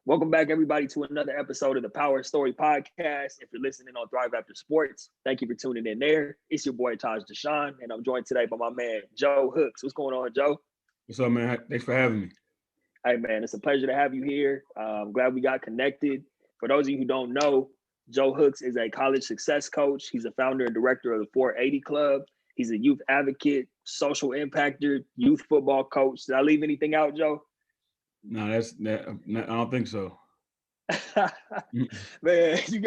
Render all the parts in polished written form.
Welcome back, everybody, to another episode of the Power Story Podcast. If you're listening on Thrive After Sports, thank you for tuning in there. It's your boy, Taj Dashaun, and I'm joined today by my man, Joe Hooks. What's going on, Joe? What's up, man? Thanks for having me. Hey, man, it's a pleasure to have you here. I'm glad we got connected. For those of you who don't know, Joe Hooks is a college success coach. He's a founder and director of the 480 Club. He's a youth advocate, social impactor, youth football coach. Did I leave anything out, Joe? No, I don't think so. Man, you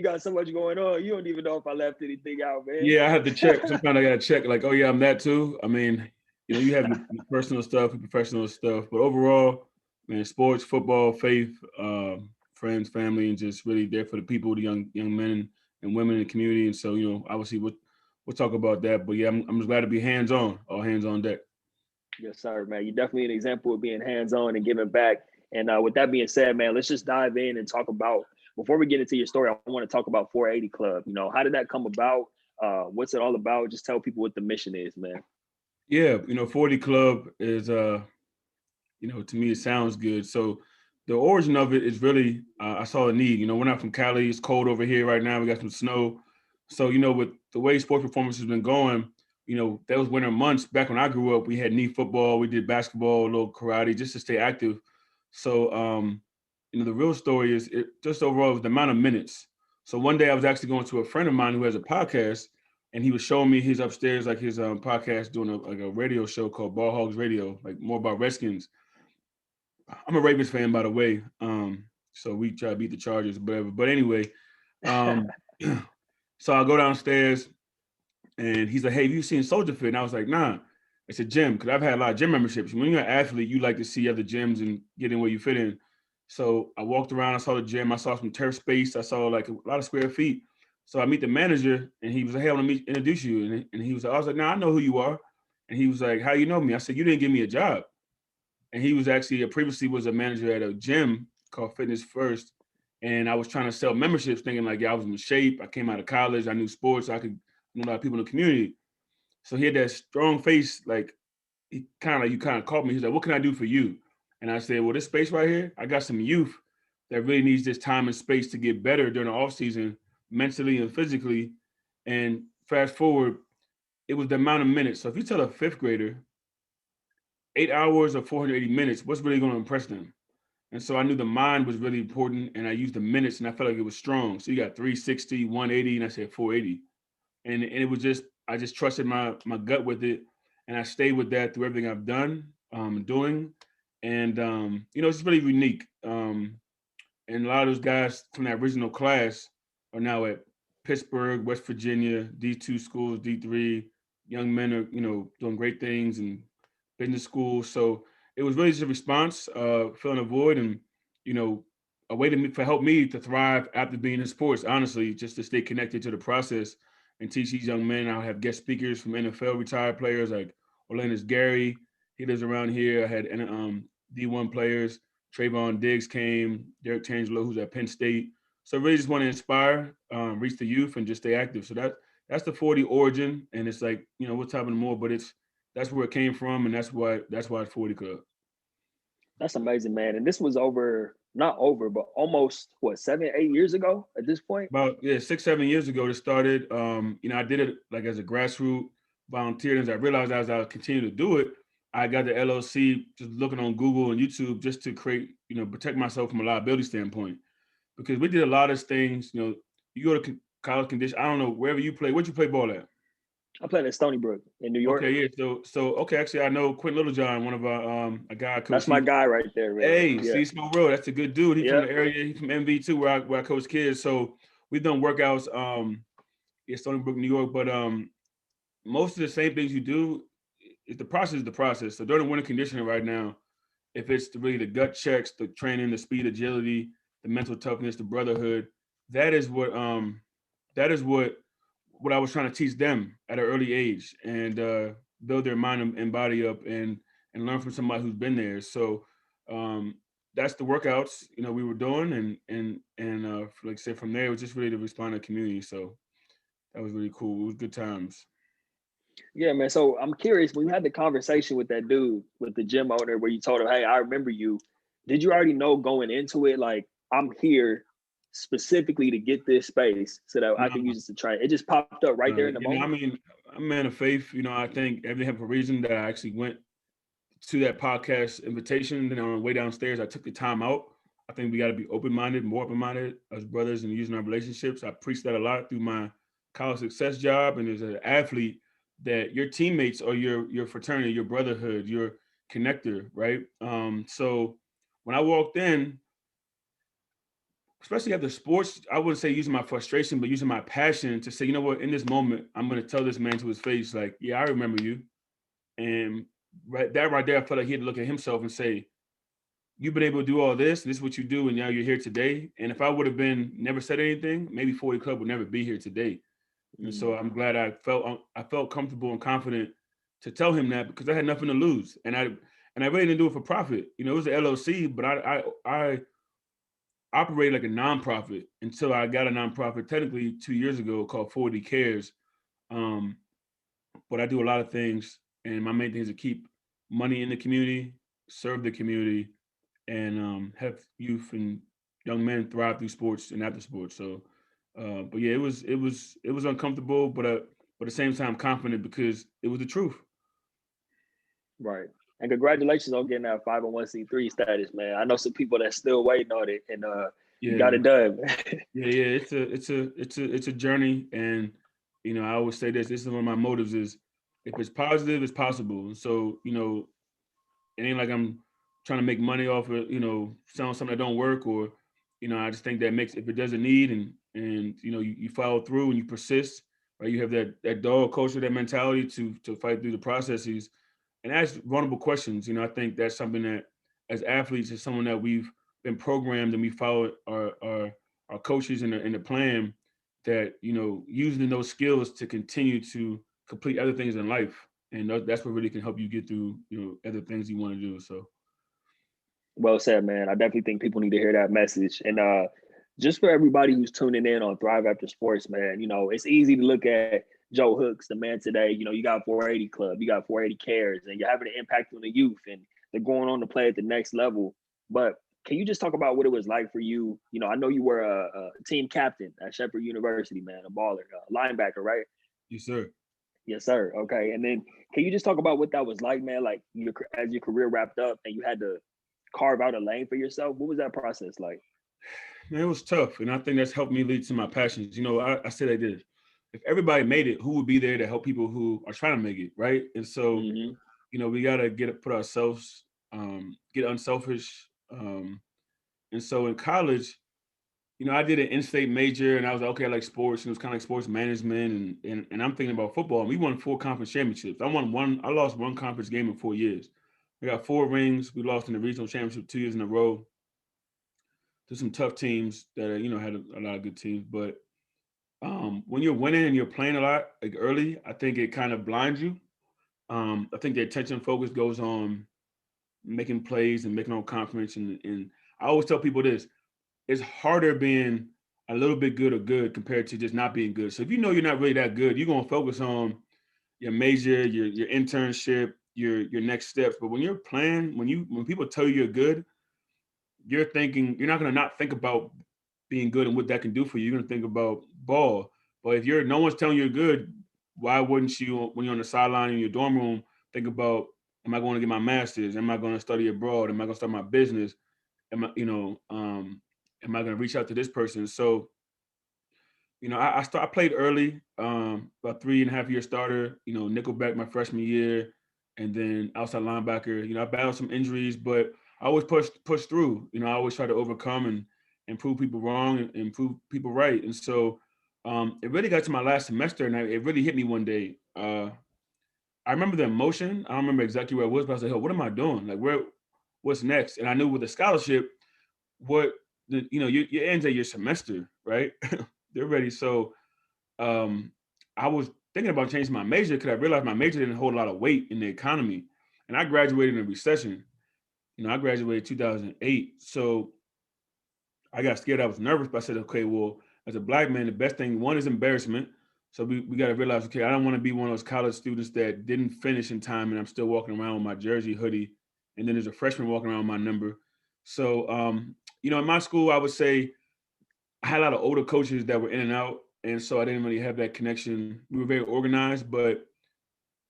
got so much going on. You don't even know if I left anything out, man. Yeah, I have to check. Sometimes I gotta check. Like, oh yeah, I'm that too. I mean, you have your personal stuff, your professional stuff, but overall, man, sports, football, faith, friends, family, and just really there for the people, the young men and women in the community. And so, obviously, we'll talk about that. But yeah, I'm just glad to be hands on, all hands on deck. Yes, sir, man. You're definitely an example of being hands on and giving back. And with that being said, man, let's just dive in and talk about, before we get into your story, I want to talk about 480 Club. How did that come about? What's it all about? Just tell people what the mission is, man. Yeah, 480 Club is, to me, it sounds good. So the origin of it is really, I saw a need. We're not from Cali. It's cold over here right now. We got some snow. So, with the way sports performance has been going, those winter months, back when I grew up, we had knee football, we did basketball, a little karate, just to stay active. So, the real story is just overall the amount of minutes. So one day I was actually going to a friend of mine who has a podcast, and he was showing me his upstairs, like his podcast, doing a radio show called Ball Hogs Radio, like more about Redskins. I'm a Ravens fan, by the way. So we try to beat the Chargers, whatever. But anyway, so I go downstairs, and he's like, "Hey, have you seen Soldier Fit?" And I was like, "Nah, it's a gym," because I've had a lot of gym memberships. When you're an athlete, you like to see other gyms and get in where you fit in. So I walked around, I saw the gym, I saw some turf space, I saw like a lot of square feet. So I meet the manager, and he was like, "Hey, I want to introduce you." And he was like, I was like, "No, I know who you are." And he was like, "How you know me?" I said, "You didn't give me a job." And he was actually previously was a manager at a gym called Fitness First. And I was trying to sell memberships, thinking like, yeah, I was in shape. I came out of college. I knew sports. I could know a lot of people in the community. So he had that strong face, like you kind of called me. He's like, "What can I do for you?" And I said, "Well, this space right here, I got some youth that really needs this time and space to get better during the off season, mentally and physically." And fast forward, it was the amount of minutes. So if you tell a fifth grader 8 hours or 480 minutes, what's really going to impress them? And so I knew the mind was really important, and I used the minutes, and I felt like it was strong. So you got 360, 180, and I said 480. And it was just, I just trusted my gut with it, and I stayed with that through everything I've done, doing. And, it's really unique. And a lot of those guys from that original class are now at Pittsburgh, West Virginia, D2 schools, D3. Young men are, doing great things and business schools. So it was really just a response, filling a void, and, a way for help me to thrive after being in sports, honestly, just to stay connected to the process and teach these young men. I'll have guest speakers from NFL retired players like Orlando Gary. He lives around here. I had D1 players. Trayvon Diggs came, Derek Tangelo, who's at Penn State. So really just want to inspire, reach the youth, and just stay active. So that's the 40 origin, and it's like, what's happening more, but that's where it came from, and that's why it's 40 Club. That's amazing, man. And this was not over, but almost 7, 8 years ago at this point? About 6, 7 years ago it started. I did it like as a grassroots volunteer. As I realized as I continued to do it, I got the LLC just looking on Google and YouTube just to create, protect myself from a liability standpoint. Because we did a lot of things, you go to college condition, I don't know, wherever you play, where'd you play ball at? I played at Stony Brook in New York. Okay, yeah. Okay, actually I know Quentin Littlejohn, one of our a guy I coach. That's my guy right there, man. Hey, yeah. see Smoke Road, that's a good dude. He's from the area, he's from MV too, where I coach kids. So we've done workouts in Stony Brook, New York, but most of the same things you do, the process is the process. So during the winter conditioning right now, if it's really the gut checks, the training, the speed, agility, the mental toughness, the brotherhood, that is what I was trying to teach them at an early age, and build their mind and body up, and learn from somebody who's been there. So that's the workouts we were doing, and like I said, from there it was just really to respond to the community. So that was really cool. It was good times. Yeah, man. So I'm curious, when you had the conversation with that dude, with the gym owner, where you told him, "Hey, I remember you," Did you already know going into it, like, I'm here specifically to get this space so that I can use it to train? It just popped up right there in the You know, I moment? mean, I'm a man of faith. You know, I think everything happened for a reason that I actually went to that podcast invitation. Then on the way downstairs, I took the time out. I think we got to be open-minded, more open-minded as brothers and using our relationships. I preach that a lot through my college success job. And as an athlete, that your teammates or your fraternity, your brotherhood, your connector, right? So when I walked in, especially after sports, I wouldn't say using my frustration, but using my passion to say, you know what, in this moment, I'm going to tell this man to his face, like, yeah, I remember you. And right there, I felt like he had to look at himself and say, you've been able to do all this, this is what you do, and now you're here today. And if I would have been never said anything, maybe 40 Club would never be here today. And so I'm glad I felt comfortable and confident to tell him that because I had nothing to lose. And I really didn't do it for profit. You know, it was an LLC, but I operated like a nonprofit until I got a nonprofit technically 2 years ago called 40 Cares. Um, but I do a lot of things, and my main thing is to keep money in the community, serve the community, and have youth and young men thrive through sports and after sports. So, but yeah, it was uncomfortable, but at the same time confident because it was the truth. Right. And congratulations on getting that 501c3 status, man. I know some people that's still waiting on it, and you got Yeah, it done. yeah. It's a journey, and you know I always say this. This is one of my motives: is if it's positive, it's possible. And so you know, it ain't like I'm trying to make money off of selling something that don't work, or I just think that makes if it doesn't need and you follow through and you persist, right? You have that dog culture, that mentality to fight through the processes and ask vulnerable questions. I think that's something that as athletes is someone that we've been programmed and we follow our coaches in the plan that using those skills to continue to complete other things in life, and that's what really can help you get through other things you want to do. So Well said, man. I definitely think people need to hear that message. And just for everybody who's tuning in on Thrive After Sports, man, it's easy to look at Joe Hooks, the man today. You got 480 Club, you got 480 Cares, and you're having an impact on the youth, and they're going on to play at the next level. But can you just talk about what it was like for you? I know you were a team captain at Shepherd University, man, a baller, a linebacker, right? yes, sir. Yes, sir. Okay. And then can you just talk about what that was like, man? Like as your career wrapped up and you had to carve out a lane for yourself. What was that process like? Man, it was tough, and I think that's helped me lead to my passions. I said I did. If everybody made it, who would be there to help people who are trying to make it, right? And so, Mm-hmm. we gotta put ourselves, get unselfish. And so in college, I did an in-state major, and I was like, okay, I like sports, and it was kind of like sports management, and I'm thinking about football. And we won 4 conference championships. I lost 1 conference game in 4 years. We got 4 rings. We lost in the regional championship 2 years in a row to some tough teams that had a lot of good teams. But when you're winning and you're playing a lot like early, I think it kind of blinds you. I think the attention focus goes on making plays and making on confidence. And I always tell people this: it's harder being a little bit good or good compared to just not being good. So if you know you're not really that good, you're gonna focus on your major, your internship, your next steps. But when you're playing, when people tell you you're good, you're not gonna not think about being good and what that can do for you. You're gonna think about ball. But if no one's telling you you're good, why wouldn't you, when you're on the sideline in your dorm room, think about, am I going to get my master's? Am I going to study abroad? Am I going to start my business? Am I going to reach out to this person? So, I played early, about 3.5 year starter, nickelback my freshman year, and then outside linebacker. I battled some injuries, but I always push through. I always try to overcome and prove people wrong and prove people right. And so it really got to my last semester, and it really hit me one day. I remember the emotion. I don't remember exactly where I was, but I was like, "Oh, what am I doing? Like, what's next?" And I knew with the scholarship, you end at your semester, right? They're ready. So I was thinking about changing my major because I realized my major didn't hold a lot of weight in the economy. And I graduated in a recession. I graduated 2008. So I got scared. I was nervous, but I said, okay, well, as a Black man, the best thing, one, is embarrassment. So we got to realize, okay, I don't want to be one of those college students that didn't finish in time and I'm still walking around with my jersey hoodie. And then there's a freshman walking around with my number. So, in my school, I would say I had a lot of older coaches that were in and out. And so I didn't really have that connection. We were very organized, but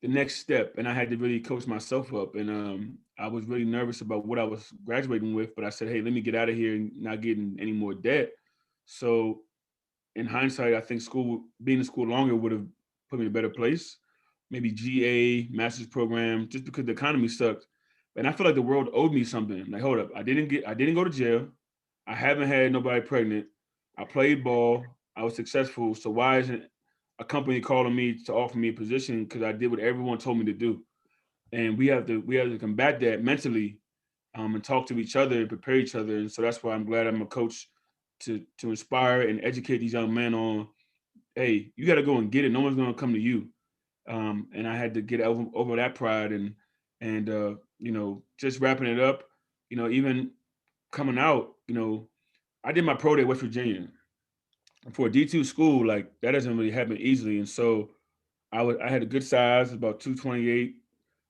the next step, and I had to really coach myself up. And I was really nervous about what I was graduating with, but I said, hey, let me get out of here and not get in any more debt. So in hindsight, I think being in school longer would have put me in a better place. Maybe GA, master's program, just because the economy sucked. And I feel like the world owed me something. Like, hold up, I didn't go to jail. I haven't had nobody pregnant. I played ball. I was successful. So why isn't a company calling me to offer me a position? Because I did what everyone told me to do. And we have to combat that mentally, and talk to each other and prepare each other. And so that's why I'm glad I'm a coach to inspire and educate these young men on, hey, you got to go and get it. No one's going to come to you. And I had to get over that pride and just wrapping it up. Even coming out, I did my pro day at West Virginia for a D2 school. Like that doesn't really happen easily, and so I had a good size, about 228,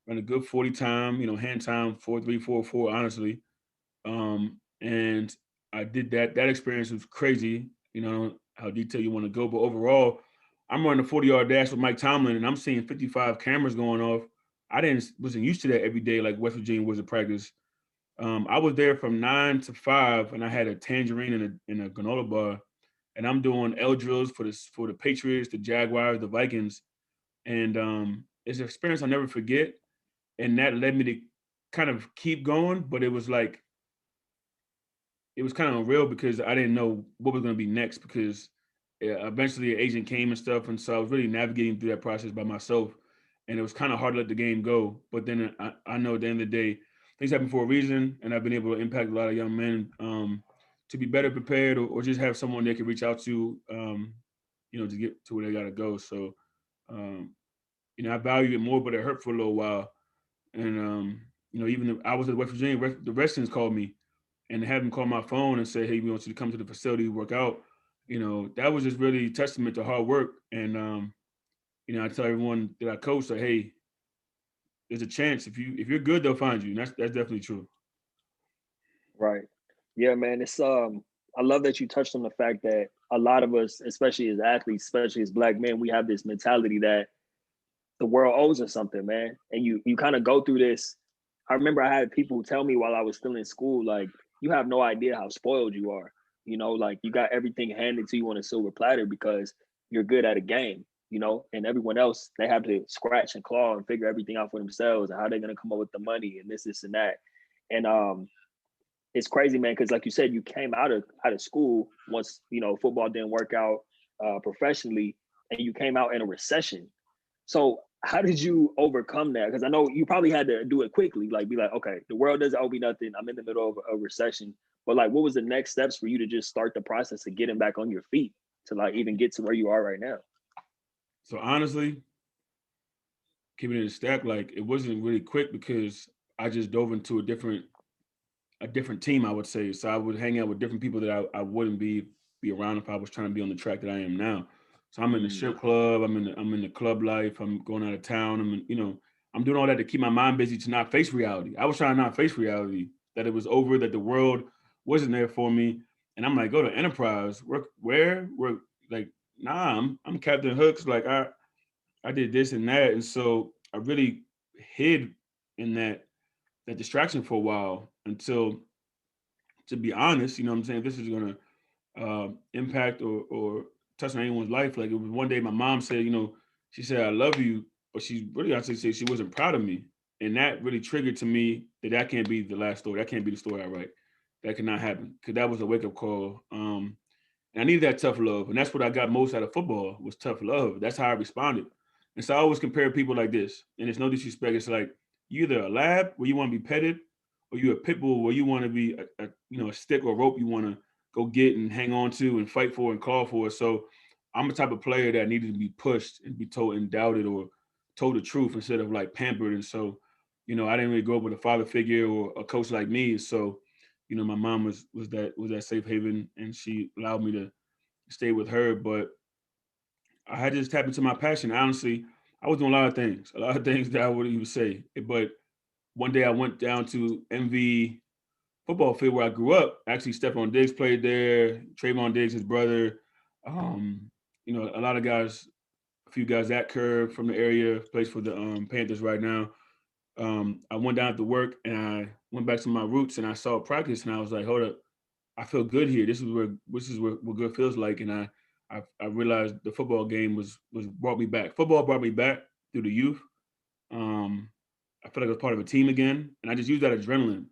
ran a good 40 time, hand time 4.344, honestly. And I did that. That experience was crazy. How detailed you want to go, but overall, I'm running a 40-yard dash with Mike Tomlin, and I'm seeing 55 cameras going off. I wasn't used to that every day like West Virginia was at practice. I was there from 9 to 5, and I had a tangerine and a granola bar, and I'm doing L drills for the Patriots, the Jaguars, the Vikings, and it's an experience I'll never forget. And that led me to kind of keep going, but it was kind of unreal because I didn't know what was going to be next because eventually an agent came and stuff. And so I was really navigating through that process by myself. And it was kind of hard to let the game go. But then I know at the end of the day, things happen for a reason. And I've been able to impact a lot of young men to be better prepared or just have someone they can reach out to, to get to where they got to go. So, um, I value it more, but it hurt for a little while. And, I was at West Virginia, the Redskins called me and have them call my phone and say, hey, we want you to come to the facility to work out. That was just really testament to hard work. And I tell everyone that I coach that, hey, there's a chance if you're good, they'll find you. And that's definitely true. Right. Yeah, man. It's I love that you touched on the fact that a lot of us, especially as athletes, especially as Black men, we have this mentality that the world owes us something, man. And you kind of go through this. I remember I had people tell me while I was still in school, like, you have no idea how spoiled you are. Like you got everything handed to you on a silver platter because you're good at a game, and everyone else, they have to scratch and claw and figure everything out for themselves and how they're gonna come up with the money and this and that. And it's crazy, man, because like you said, you came out of school once, football didn't work out professionally, and you came out in a recession. So how did you overcome that? Because I know you probably had to do it quickly, like be like, okay, the world doesn't owe me nothing. I'm in the middle of a recession. But like, what was the next steps for you to just start the process of getting back on your feet to like even get to where you are right now? So honestly, keeping it a stack, like it wasn't really quick because I just dove into a different team, I would say. So I would hang out with different people that I wouldn't be around if I was trying to be on the track that I am now. So I'm in the Mm, strip club, I'm in the club life, I'm going out of town, I'm doing all that to keep my mind busy to not face reality. I was trying to not face reality, that it was over, that the world wasn't there for me. And I'm like, go to enterprise, work where? Work like, nah, I'm Captain Hooks. Like I did this and that. And so I really hid in that distraction for a while until, to be honest, you know what I'm saying, if this is gonna impact or touch on anyone's life. Like it was one day my mom said, she said, I love you, but she really actually said she wasn't proud of me. And that really triggered to me that can't be the last story. That can't be the story I write. That cannot happen. Cause that was a wake up call. And I needed that tough love. And that's what I got most out of football was tough love. That's how I responded. And so I always compare people like this. And it's no disrespect. It's like you either a lab where you want to be petted, or you a pit bull where you want to be a stick or rope you want to go get and hang on to and fight for and call for. So I'm the type of player that needed to be pushed and be told and doubted or told the truth instead of like pampered. And so, I didn't really grow up with a father figure or a coach like me. So, my mom was that safe haven, and she allowed me to stay with her. But I had to just tap into my passion. Honestly, I was doing a lot of things that I wouldn't even say. But one day I went down to MV. football field where I grew up. Actually, Stephon Diggs played there. Trayvon Diggs, his brother. You know, a lot of guys, a few guys that curve from the area, plays for the Panthers right now. I went down to work and I went back to my roots and I saw practice and I was like, hold up, I feel good here. This is what good feels like. And I realized the football game was brought me back. Football brought me back through the youth. Um, I felt like I was part of a team again, and I just used that adrenaline.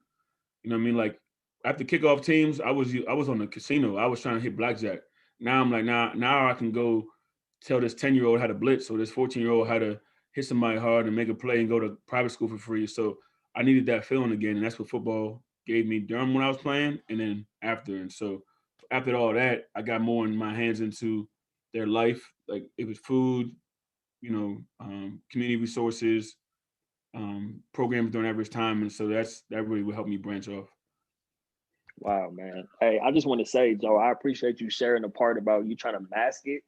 You know what I mean? Like after kickoff teams, I was on the casino. I was trying to hit blackjack. Now I'm like, now I can go tell this 10-year-old how to blitz or this 14-year-old how to hit somebody hard and make a play and go to private school for free. So I needed that feeling again, and that's what football gave me during when I was playing, and then after. And so after all that, I got more in my hands into their life. Like it was food, community resources, programs during average time, and so that really would help me branch off. Wow, man. Hey, I just want to say, Joe, I appreciate you sharing the part about you trying to mask it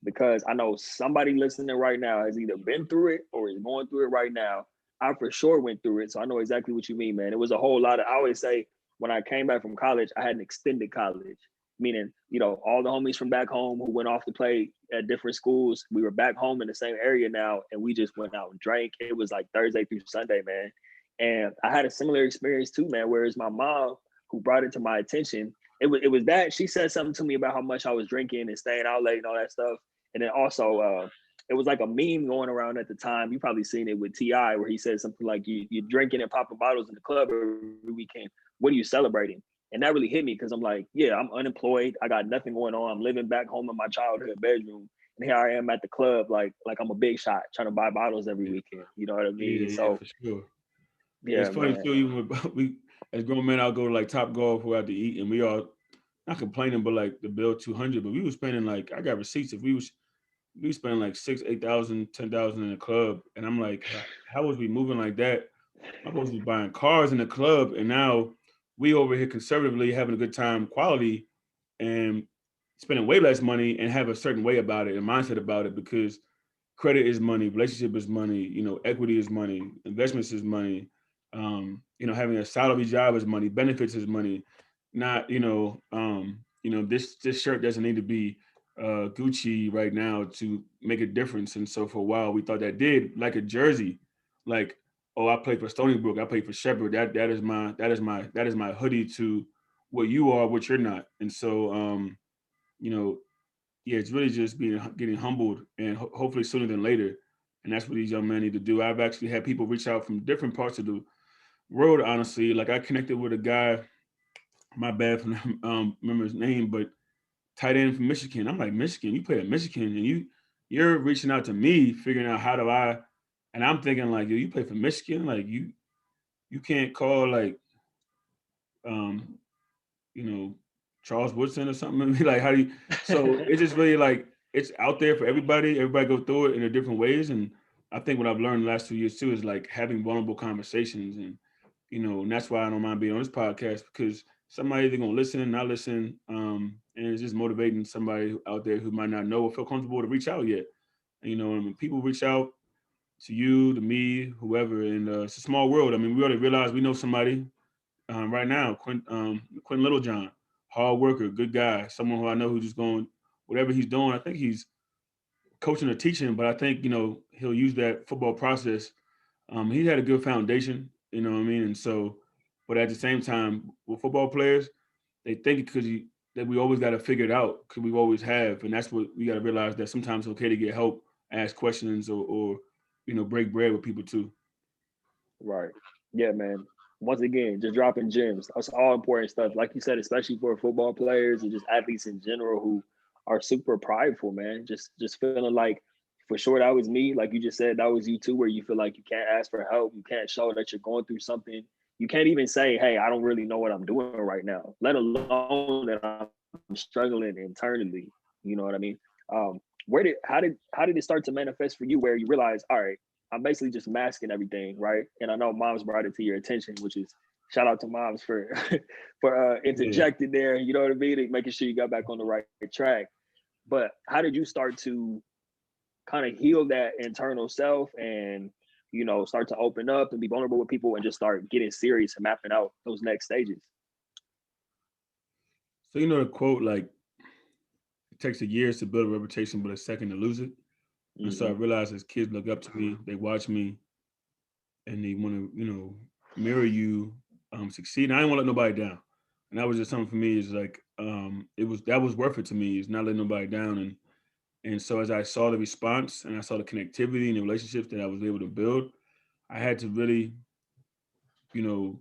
because I know somebody listening right now has either been through it or is going through it right now. I for sure went through it, so I know exactly what you mean, man. It was a whole lot of. I always say when I came back from college, I had an extended college, meaning all the homies from back home who went off to play at different schools. We were back home in the same area now, and we just went out and drank. It was like Thursday through Sunday, man. And I had a similar experience too, man. Whereas my mom, who brought it to my attention, it was that she said something to me about how much I was drinking and staying out late and all that stuff. And then also, it was like a meme going around at the time. You probably seen it with T.I. where he said something like, you're drinking and popping bottles in the club every weekend. What are you celebrating? And that really hit me because I'm like, yeah, I'm unemployed. I got nothing going on. I'm living back home in my childhood bedroom. And here I am at the club, like I'm a big shot trying to buy bottles every Yeah, weekend. You know what I mean? yeah, So, for sure. It's yeah, funny man. too. Even we as grown men, I'll go to like Top Golf, we out to eat, and we all not complaining, but like the bill 200. But we were spending like I got receipts. If we spending like 6, 8,000, 10,000 in the club, and I'm like, how was we moving like that? I'm supposed to be buying cars in the club, and now we over here conservatively having a good time, quality, and spending way less money and have a certain way about it and mindset about it because credit is money, relationship is money, equity is money, investments is money, having a salary job is money, benefits is money. Not, this shirt doesn't need to be Gucci right now to make a difference. And so for a while we thought that did, like a jersey, like, oh, I play for Stony Brook, I play for Shepherd. That is my hoodie to what you are, what you're not. And so you know, yeah, it's really just getting humbled and hopefully sooner than later. And that's what these young men need to do. I've actually had people reach out from different parts of the world, honestly. Like I connected with a guy, my bad for remember his name, but tight end from Michigan. I'm like, Michigan, you play at Michigan and you're reaching out to me, figuring out how do I, and I'm thinking like, yo, you play for Michigan? Like you can't call like um, you know, Charles Woodson or something. And be like, how do you? So it's just really like it's out there for everybody. Everybody go through it in their different ways. And I think what I've learned the last 2 years too is like having vulnerable conversations, and and that's why I don't mind being on this podcast because somebody either gonna listen, not listen, and it's just motivating somebody out there who might not know or feel comfortable to reach out yet. And when people reach out to you, to me, whoever, and it's a small world. I mean, we already realize we know somebody right now, Quentin Littlejohn, hard worker, good guy, someone who I know who's just going whatever he's doing. I think he's coaching or teaching, but I think he'll use that football process. He had a good foundation, you know what I mean, and so, but at the same time, with football players, they think because that we always got to figure it out because we always have, and that's what we got to realize that sometimes it's okay to get help, ask questions, or break bread with people too. Right. Yeah, man. Once again, just dropping gems. That's all important stuff. Like you said, especially for football players and just athletes in general who are super prideful, man. Just feeling like for sure that was me. Like you just said, that was you too, where you feel like you can't ask for help. You can't show that you're going through something. You can't even say, hey, I don't really know what I'm doing right now, let alone that I'm struggling internally. You know what I mean? How did it start to manifest for you where you realize, all right, I'm basically just masking everything, right? And I know moms brought it to your attention, which is shout out to moms for for Yeah. interjecting there. You know what I mean? And making sure you got back on the right track. But how did you start to kind of heal that internal self and start to open up and be vulnerable with people and just start getting serious and mapping out those next stages? So you know the quote, like, it takes a year to build a reputation, but a second to lose it. And so I Hmm. realized as kids look up to me, they watch me, and they want to, mirror you succeed. And I didn't want to let nobody down. And that was just something for me. Is like that was worth it to me. Is not letting nobody down. And so as I saw the response and I saw the connectivity and the relationships that I was able to build, I had to really, you know,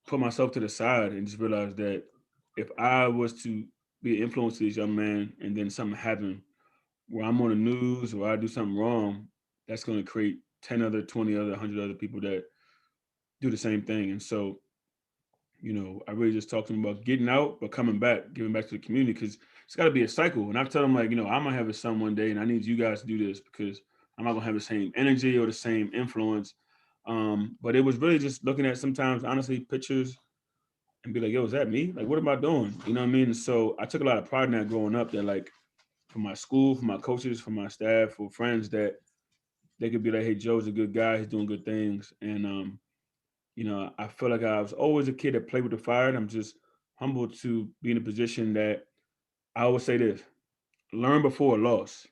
put myself to the side and just realize that if I was to be an influence to this young man and then something happened where I'm on the news or I do something wrong, that's going to create 10 other, 20 other, 100 other people that do the same thing. And so, I really just talked to them about getting out, but coming back, giving back to the community, because it's got to be a cycle. And I tell them, like, I'm going to have a son one day and I need you guys to do this because I'm not going to have the same energy or the same influence. But it was really just looking at sometimes, honestly, pictures and be like, yo, is that me? Like, what am I doing? You know what I mean? And so I took a lot of pride in that growing up that, like, from my school, from my coaches, from my staff, for friends that they could be like, hey, Joe's a good guy. He's doing good things. And, I feel like I was always a kid that played with the fire. And I'm just humbled to be in a position that I always say this: learn before a loss.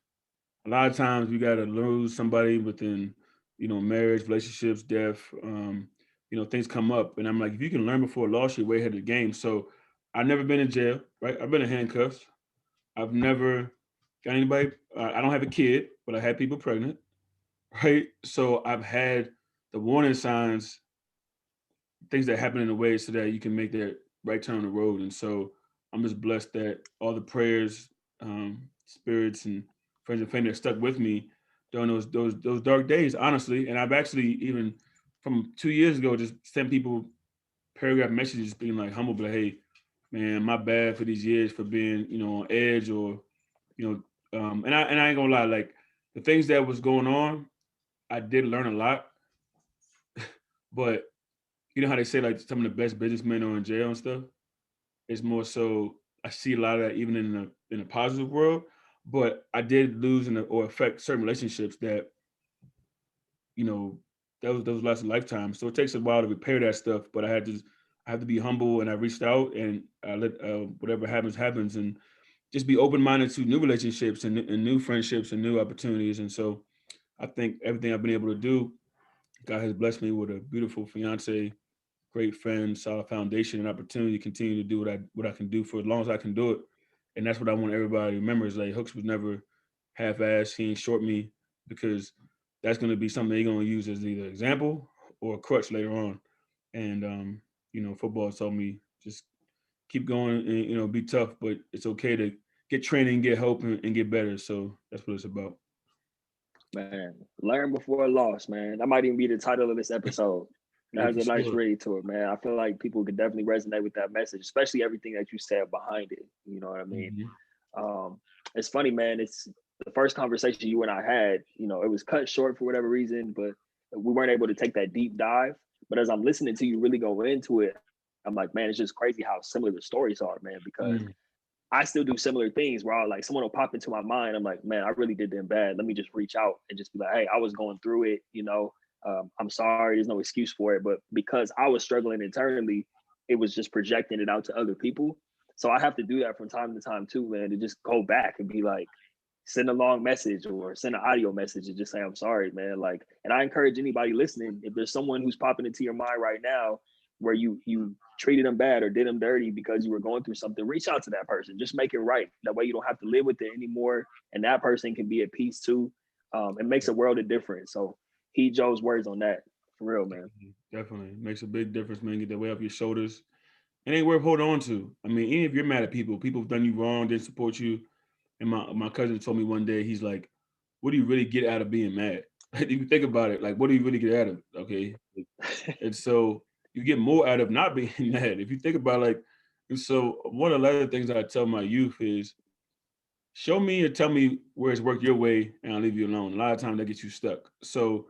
A lot of times we got to lose somebody within, marriage, relationships, death. Things come up, and I'm like, if you can learn before a loss, you're way ahead of the game. So I've never been in jail, right? I've been in handcuffs. I've never got anybody. I don't have a kid, but I had people pregnant, right? So I've had the warning signs, things that happen in a way so that you can make that right turn on the road. And so I'm just blessed that all the prayers, spirits, and friends and family that stuck with me during those dark days, honestly. And I've actually even from 2 years ago just sent people paragraph messages being like humble, but like, hey, man, my bad for these years for being, on edge or, and I ain't gonna lie, like the things that was going on, I did learn a lot, but you know how they say like some of the best businessmen are in jail and stuff. It's more so I see a lot of that even in the positive world, but I did lose or affect certain relationships that you know those last a lifetime. So it takes a while to repair that stuff. But I have to be humble, and I reached out and I let whatever happens happens, and just be open minded to new relationships and new friendships and new opportunities. And so I think everything I've been able to do, God has blessed me with a beautiful fiance, great friend, solid foundation, and opportunity to continue to do what I can do for as long as I can do it. And that's what I want everybody to remember is like Hooks was never half-assed. He ain't short me because that's going to be something they're going to use as either example or a crutch later on. And football told me just keep going and be tough, but it's okay to get training, get help, and get better. So that's what it's about. Man, learn before a loss, man. That might even be the title of this episode. That Yeah, has for a nice sure. read to it, man. I feel like people could definitely resonate with that message, especially everything that you said behind it. You know what I mean? Hmm. Um, it's funny, man. It's the first conversation you and I had. It was cut short for whatever reason, but we weren't able to take that deep dive. But as I'm listening to you really go into it, I'm like, man, it's just crazy how similar the stories are, man. Because Mm. I still do similar things where I like someone will pop into my mind. I'm like, man, I really did them bad. Let me just reach out and just be like, hey, I was going through it. I'm sorry. There's no excuse for it. But because I was struggling internally, it was just projecting it out to other people. So I have to do that from time to time too, man, to just go back and be like, send a long message or send an audio message and just say, I'm sorry, man. Like, and I encourage anybody listening, if there's someone who's popping into your mind right now where you treated them bad or did them dirty because you were going through something, reach out to that person. Just make it right. That way you don't have to live with it anymore. And that person can be at peace too. It makes a world of difference. So heed Joe's words on that. For real, man. Definitely makes a big difference, man. Get that weight off your shoulders. It ain't worth holding on to. I mean, even if you're mad at people have done you wrong, didn't support you. And my cousin told me one day, he's like, "What do you really get out of being mad? If you think about it, like, what do you really get out of it? Okay, and so you get more out of not being mad. If you think about it, like, and so one of the other things I tell my youth is, show me or tell me where it's worked your way, and I'll leave you alone. A lot of times that gets you stuck. So,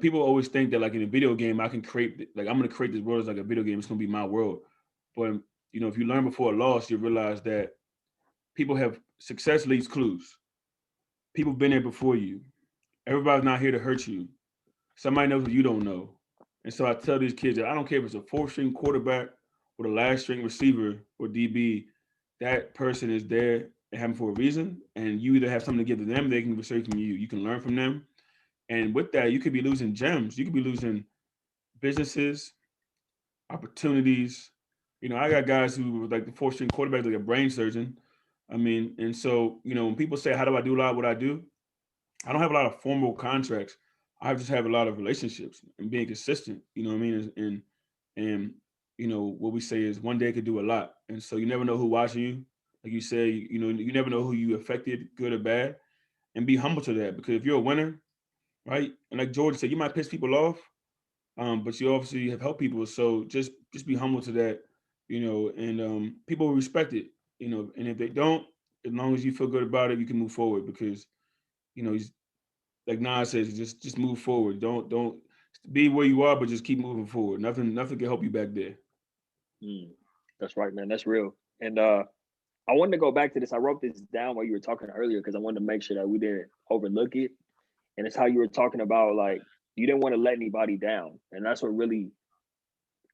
people always think that like in a video game, I can create like I'm gonna create this world as like a video game. It's gonna be my world. But if you learn before a loss, you realize that people have success leaves clues. People have been there before you. Everybody's not here to hurt you. Somebody knows what you don't know. And so I tell these kids that I don't care if it's a fourth string quarterback or the last string receiver or DB, that person is there and having for a reason. And you either have something to give to them, they can research from you. You can learn from them. And with that, you could be losing gems. You could be losing businesses, opportunities. I got guys who were like the fourth string quarterback, like a brain surgeon. I mean, and so, when people say, how do I do a lot of what I do? I don't have a lot of formal contracts. I just have a lot of relationships and being consistent, you know what I mean? And what we say is one day could do a lot. And so you never know who watching you. Like you say, you never know who you affected, good or bad. And be humble to that, because if you're a winner, right? And like George said, you might piss people off, but you obviously have helped people. So just be humble to that, and people will respect it, and if they don't, as long as you feel good about it, you can move forward, because, he's like Nas says, just move forward. Don't be where you are, but just keep moving forward. Nothing can help you back there. Mm, that's right, man. That's real. And I wanted to go back to this. I wrote this down while you were talking earlier because I wanted to make sure that we didn't overlook it. And it's how you were talking about, like, you didn't want to let anybody down. And that's what really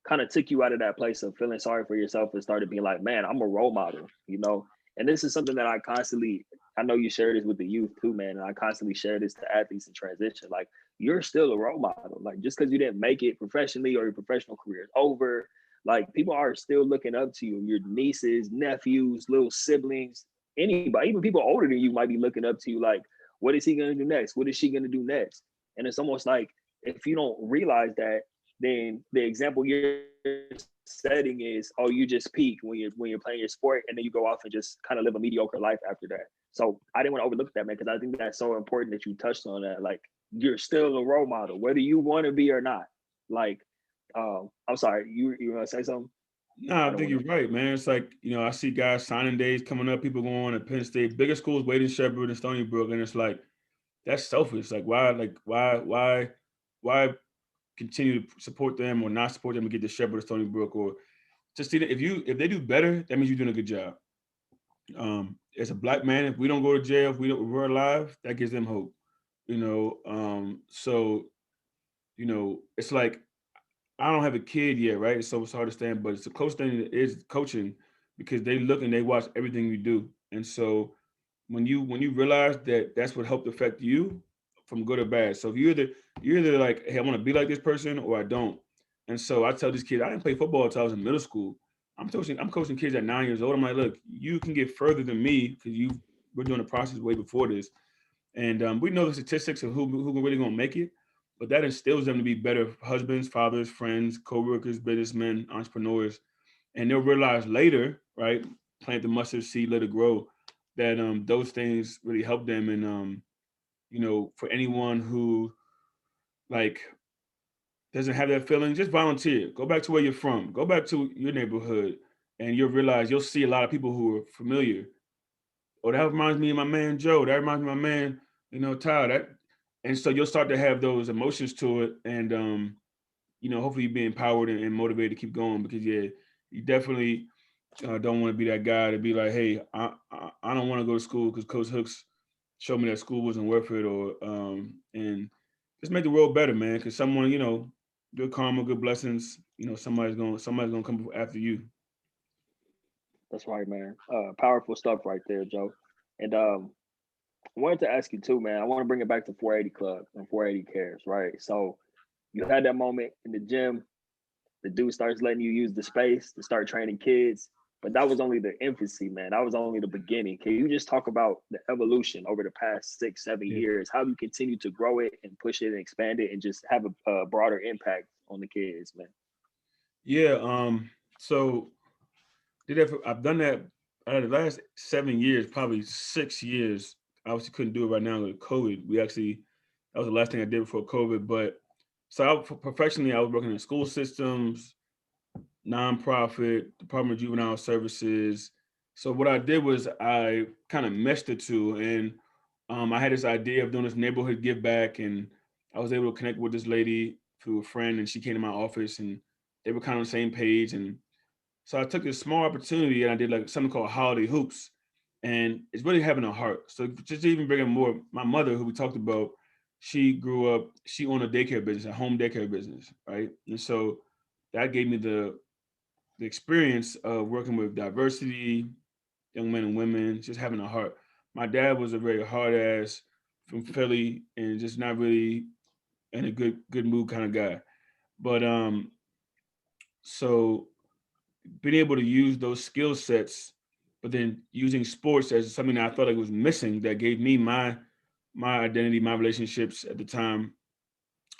kind of took you out of that place of feeling sorry for yourself and started being like, man, I'm a role model. And this is something that I know you share this with the youth too, man. And I constantly share this to athletes in transition. Like, you're still a role model. Like, just because you didn't make it professionally or your professional career is over, like, people are still looking up to you. Your nieces, nephews, little siblings, anybody, even people older than you might be looking up to you. Like, what is he going to do next? What is she going to do next? And it's almost like, if you don't realize that, then the example you're setting is, oh, you just peak when you're playing your sport, and then you go off and just kind of live a mediocre life after that. So I didn't want to overlook that, man, because I think that's so important that you touched on that. Like, you're still a role model, whether you want to be or not. Like, I'm sorry, you want to say something? No, I I don't think want you're right, man. It's like, I see guys signing days coming up, people going to Penn State, bigger schools, Wade Shepherd and Stony Brook, and it's like, that's selfish. Why continue to support them or not support them and get the Shepherd or Stony Brook, or just see that if they do better, that means you're doing a good job. As a black man, if we don't go to jail, if we're alive, that gives them hope. So it's like, I don't have a kid yet, right? So it's hard to stand, but it's a close thing that is coaching, because they look and they watch everything you do. And so when you realize that that's what helped affect you, from good or bad. So if you're either like, hey, I want to be like this person, or I don't. And so I tell these kids, I didn't play football until I was in middle school. I'm coaching kids at 9 years old. I'm like, look, you can get further than me, because we're doing the process way before this. And we know the statistics of who really gonna make it, but that instills them to be better husbands, fathers, friends, co-workers, businessmen, entrepreneurs, and they'll realize later, right? Plant the mustard seed, let it grow. That those things really help them. And for anyone who, like, doesn't have that feeling, just volunteer. Go back to where you're from. Go back to your neighborhood, and you'll see a lot of people who are familiar. Oh, that reminds me of my man Joe. That reminds me of my man, Tyler. And so you'll start to have those emotions to it, and hopefully you be empowered and motivated to keep going, because yeah, you definitely don't want to be that guy to be like, hey, I don't want to go to school because Coach Hooks showed me that school wasn't worth it, or and just make the world better, man. Because someone, good karma, good blessings, somebody's gonna come after you. That's right, man. Powerful stuff right there, Joe. And I wanted to ask you too, man. I want to bring it back to 480 Club and 480 Cares, right? So you had that moment in the gym. The dude starts letting you use the space to start training kids. But that was only the infancy, man. That was only the beginning. Can you just talk about the evolution over the past 6, 7 Yeah. years? How you continue to grow it and push it and expand it and just have a broader impact on the kids, man? Yeah. So I've done that the last 7 years, probably 6 years. I obviously couldn't do it right now with COVID. That was the last thing I did before COVID. But so professionally, I was working in school systems, nonprofit, Department of Juvenile Services. So what I did was I kind of meshed the two, and I had this idea of doing this neighborhood give back, and I was able to connect with this lady through a friend, and she came to my office, and they were kind of on the same page. And so I took this small opportunity and I did like something called Holiday Hoops. And it's really having a heart. So just to even bring in more, my mother, who we talked about, she owned a daycare business, a home daycare business, right? And so that gave me the experience of working with diversity, young men and women, just having a heart. My dad was a very hard ass from Philly and just not really in a good mood kind of guy. But so being able to use those skill sets, but then using sports as something that I thought like was missing that gave me my identity, my relationships at the time.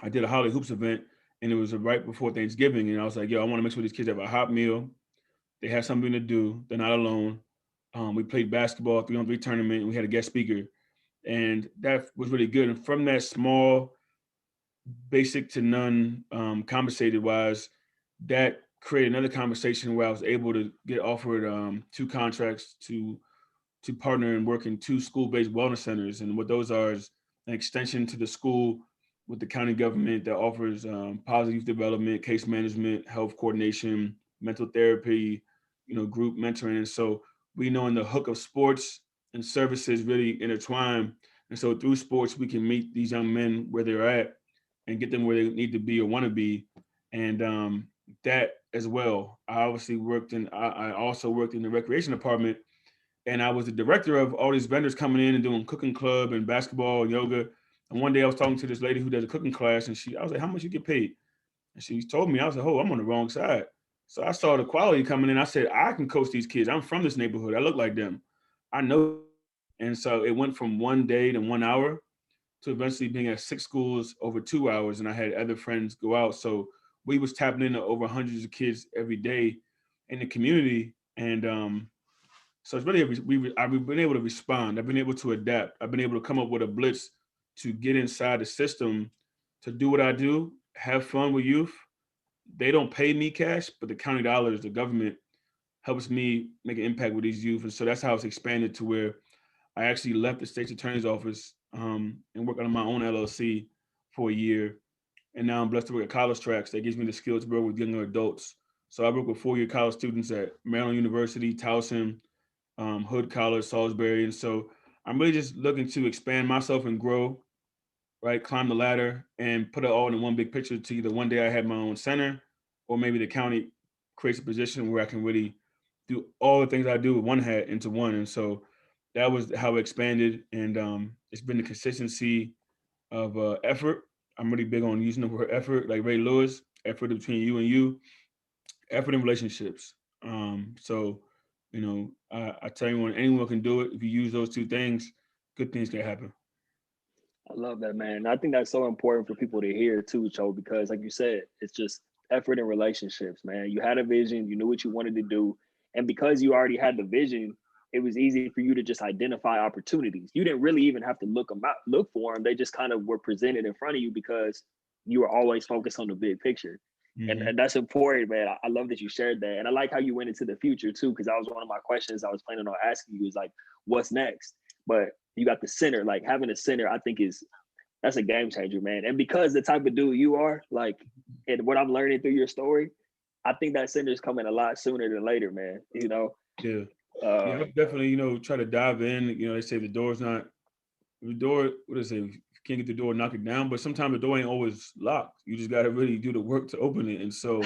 I did a Holly Hoops event and it was right before Thanksgiving. And I was like, yo, I want to make sure these kids have a hot meal. They have something to do. They're not alone. We played basketball, 3-on-3 tournament, and we had a guest speaker. And that was really good. And from that small, basic to none, compensated wise, that created another conversation where I was able to get offered 2 contracts to partner and work in 2 school-based wellness centers. And what those are is an extension to the school with the county government that offers positive youth development, case management, health coordination, mental therapy, group mentoring. And so we know in the hook of sports and services really intertwine. And so through sports, we can meet these young men where they're at and get them where they need to be or want to be. And that as well. I obviously I also worked in the recreation department, and I was the director of all these vendors coming in and doing cooking club and basketball and yoga. And one day I was talking to this lady who does a cooking class, and I was like, "How much you get paid?" And she told me, I was like, "Oh, I'm on the wrong side." So I saw the quality coming in. I said, "I can coach these kids. I'm from this neighborhood. I look like them. I know." And so it went from one day to 1 hour to eventually being at 6 schools over 2 hours, and I had other friends go out. So we was tapping into over hundreds of kids every day in the community, and so it's really I've been able to respond. I've been able to adapt. I've been able to come up with a blitz to get inside the system to do what I do, have fun with youth. They don't pay me cash, but the county dollars, the government helps me make an impact with these youth. And so that's how it's expanded to where I actually left the state's attorney's office and worked on my own LLC for a year. And now I'm blessed to work at college tracks that gives me the skill to work with younger adults. So I work with 4-year college students at Maryland University, Towson, Hood College, Salisbury. And so I'm really just looking to expand myself and grow, right? Climb the ladder and put it all in one big picture to either one day I have my own center or maybe the county creates a position where I can really do all the things I do with one hat into one. And so that was how it expanded. And it's been the consistency of effort. I'm really big on using the word effort, like Ray Lewis, effort between you and you, effort in relationships. So, I tell anyone can do it. If you use those 2 things, good things can happen. I love that, man. I think that's so important for people to hear too, Cho, because like you said, it's just effort in relationships, man. You had a vision, you knew what you wanted to do. And because you already had the vision, it was easy for you to just identify opportunities. You didn't really even have to look for them. They just kind of were presented in front of you because you were always focused on the big picture. Mm-hmm. And that's important, man. I love that you shared that. And I like how you went into the future too, because that was one of my questions I was planning on asking you is like, what's next? But you got the center, like having a center, I think that's a game changer, man. And because the type of dude you are, like, and what I'm learning through your story, I think that center is coming a lot sooner than later, man. Yeah. Yeah, Uh, I've definitely, try to dive in. They say the door, what is it? If you can't get the door, knock it down. But sometimes the door ain't always locked. You just got to really do the work to open it. And so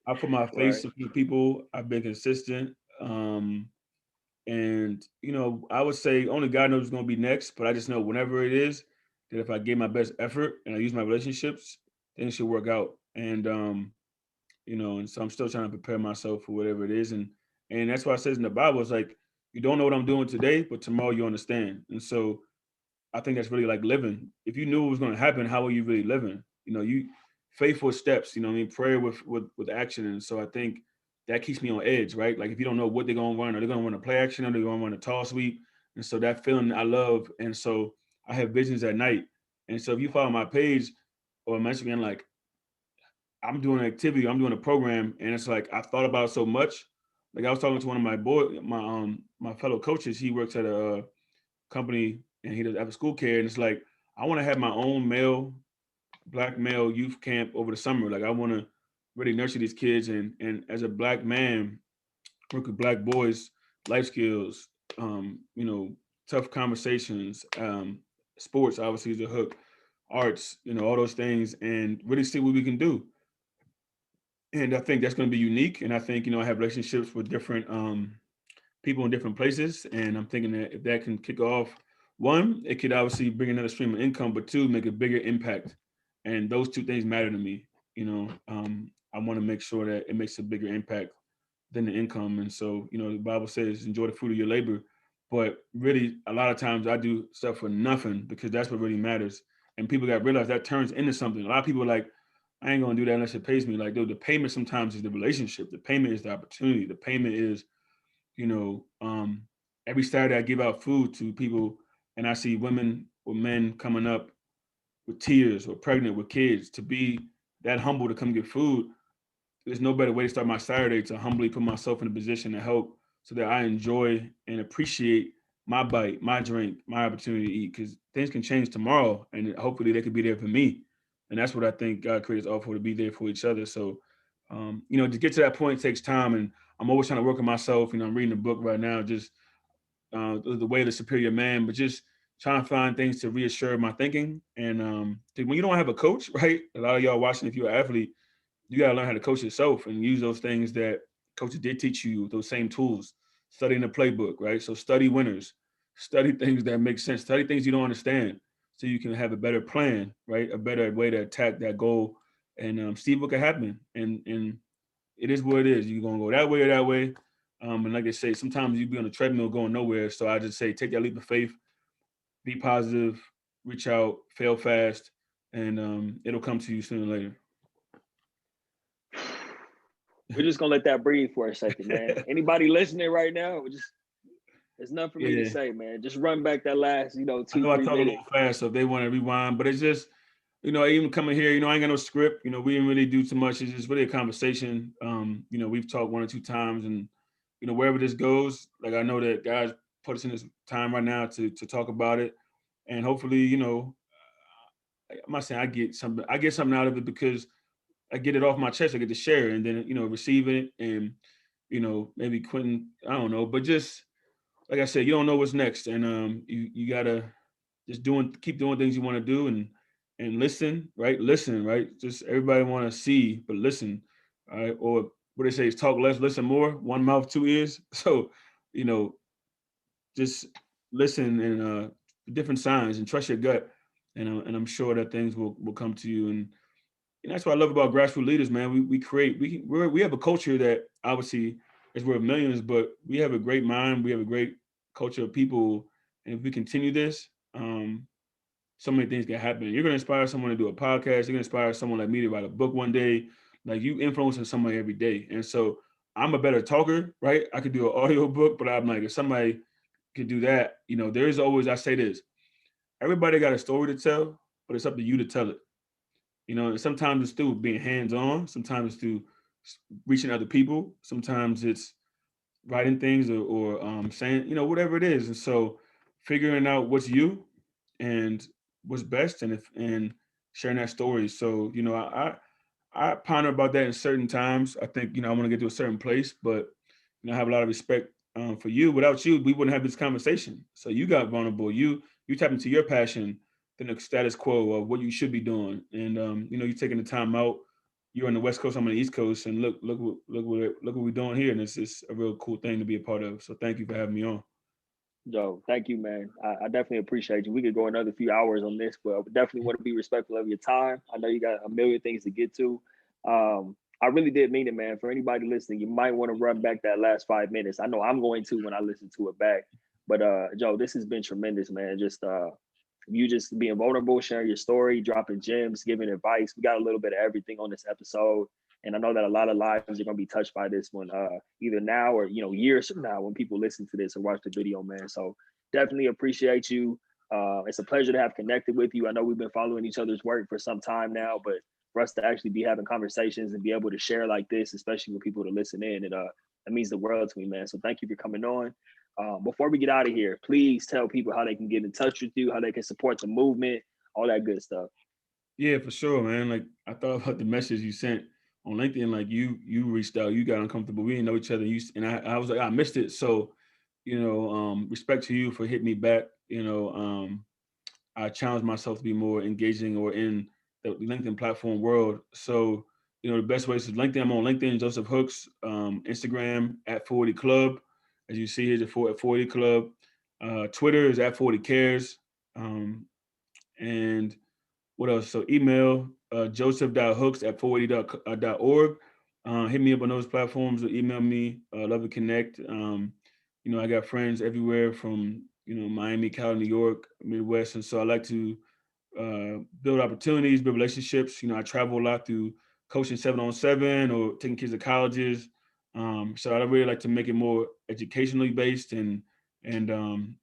I put my right. face to people. I've been consistent. And I would say only God knows what's going to be next, but I just know whenever it is that if I give my best effort and I use my relationships, things should work out. And so I'm still trying to prepare myself for whatever it is. And that's why it says in the Bible, it's like you don't know what I'm doing today, but tomorrow you understand. And so I think that's really like living. If you knew what was going to happen, how are you really living? You faithful steps. What I mean, prayer with action. And so I think that keeps me on edge, right? Like if you don't know what they're going to run, are they going to run a play action? Are they going to run a tall sweep? And so that feeling I love. And so I have visions at night. And so if you follow my page or my Instagram, like I'm doing an activity, I'm doing a program, and it's like I thought about it so much. Like I was talking to one of my fellow coaches. He works at a company and he does after school care, and it's like I want to have my own black male youth camp over the summer. Like I want to really nurture these kids, and as a black man, work with black boys, life skills, tough conversations, sports obviously is a hook, arts, all those things, and really see what we can do. And I think that's going to be unique. And I think, I have relationships with different people in different places. And I'm thinking that if that can kick off, one, it could obviously bring another stream of income, but two, make a bigger impact. And those two things matter to me. I want to make sure that it makes a bigger impact than the income. And so, the Bible says, enjoy the fruit of your labor. But really, a lot of times I do stuff for nothing because that's what really matters. And people got to realize that turns into something. A lot of people are like, I ain't gonna do that unless it pays me. Like, dude, the payment sometimes is the relationship. The payment is the opportunity. The payment is, you know, um, every Saturday I give out food to people, and I see women or men coming up with tears or pregnant with kids. To be that humble to come get food, there's no better way to start my Saturday to humbly put myself in a position to help, so that I enjoy and appreciate my bite, my drink, my opportunity to eat. Because things can change tomorrow, and hopefully they could be there for me. And that's what I think God created us all for, to be there for each other. So, to get to that point takes time, and I'm always trying to work on myself. I'm reading a book right now, just the way of the superior man, but just trying to find things to reassure my thinking. And when you don't have a coach, right? A lot of y'all watching, if you're an athlete, you got to learn how to coach yourself and use those things that coaches did teach you, those same tools. Studying the playbook, right? So study winners, study things that make sense, study things you don't understand, so you can have a better plan, right? A better way to attack that goal, and see what can happen. And it is what it is. You're gonna go that way or that way. And like I say, sometimes you be on a treadmill going nowhere. So I just say, take that leap of faith, be positive, reach out, fail fast, and it'll come to you sooner or later. We're just gonna let that breathe for a second, man. Anybody listening right now, there's nothing for me to Yeah. say, man. Just run back that last, I two, know I three talk a minutes. little fast, so if they want to rewind, but it's just, even coming here, I ain't got no script. We didn't really do too much. It's just really a conversation. We've talked one or two times, and wherever this goes, like, I know that guys put us in this time right now to talk about it, and hopefully, I'm not saying I get something out of it because I get it off my chest. I get to share it, and then receive it, and maybe Quentin, I don't know, but just like I said, you don't know what's next, and you gotta just keep doing things you want to do, and listen, right? Listen, right? Just everybody want to see, but listen, all right? Or what they say is talk less, listen more. One mouth, two ears. So, you know, just listen, and different signs, and trust your gut, and I'm sure that things will come to you. And that's what I love about grassroots leaders, man. We have a culture that obviously is worth millions, but we have a great mind. We have a great culture of people, and if we continue this, so many things can happen. You're gonna inspire someone to do a podcast. You're gonna inspire someone like me to write a book one day. Like, you influencing somebody every day, and so I'm a better talker, right? I could do an audio book, but I'm like, if somebody could do that, there is always, I say this: everybody got a story to tell, but it's up to you to tell it. And sometimes it's through being hands-on, sometimes it's through reaching other people, sometimes it's writing things, or saying, whatever it is. And so figuring out what's you and what's best, and sharing that story. So, I ponder about that in certain times. I think, I want to get to a certain place, but I have a lot of respect for you. Without you, we wouldn't have this conversation. So you got vulnerable. You tap into your passion than the status quo of what you should be doing. And you're taking the time out. You're on the West Coast, I'm on the East Coast, and look what we're doing here. And it's a real cool thing to be a part of. So thank you for having me on. Joe, thank you, man. I definitely appreciate you. We could go another few hours on this, but I definitely want to be respectful of your time. I know you got a million things to get to. I really did mean it, man. For anybody listening, you might want to run back that last 5 minutes. I know I'm going to when I listen to it back. But Joe, this has been tremendous, man. Just you just being vulnerable, sharing your story, dropping gems, giving advice. We got a little bit of everything on this episode. And I know that a lot of lives are going to be touched by this one, either now or, years from now when people listen to this or watch the video, man. So definitely appreciate you. It's a pleasure to have connected with you. I know we've been following each other's work for some time now, but for us to actually be having conversations and be able to share like this, especially with people to listen in, it means the world to me, man. So thank you for coming on. Before we get out of here, please tell people how they can get in touch with you, how they can support the movement, all that good stuff. Yeah, for sure, man. Like, I thought about the message you sent on LinkedIn. Like, you reached out, you got uncomfortable. We didn't know each other. I was like, I missed it. So, respect to you for hitting me back. I challenge myself to be more engaging or in the LinkedIn platform world. So, the best ways is LinkedIn. I'm on LinkedIn, Joseph Hooks. Instagram at 40 Club. As you see here, at 40 Club. Twitter is at 40 Cares. And what else? So email joseph.hooks at 40.org. Hit me up on those platforms or email me. Love to connect. I got friends everywhere from, Miami, Cal, New York, Midwest. And so I like to build opportunities, build relationships. I travel a lot through coaching 7-on-7 or taking kids to colleges. So I really like to make it more educationally based and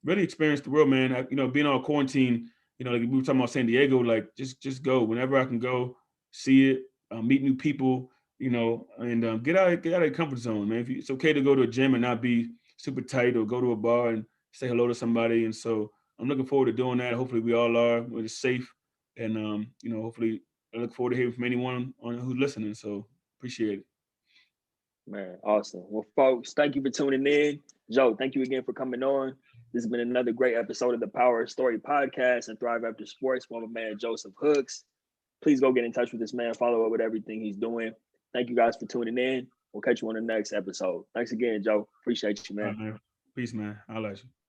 really experience the world, man. Being on quarantine, like we were talking about San Diego, like just go whenever I can go, see it, meet new people, and get out of your comfort zone, man. It's okay to go to a gym and not be super tight, or go to a bar and say hello to somebody. And so I'm looking forward to doing that. Hopefully we all are. We're safe, and hopefully I look forward to hearing from anyone who's listening. So appreciate it. Man, awesome. Well, folks, thank you for tuning in. Joe, thank you again for coming on. This has been another great episode of the Power of Story podcast and Thrive After Sports with my man Joseph Hooks. Please go get in touch with this man. Follow up with everything he's doing. Thank you guys for tuning in. We'll catch you on the next episode. Thanks again, Joe. Appreciate you, man. Peace, man. I'll let you.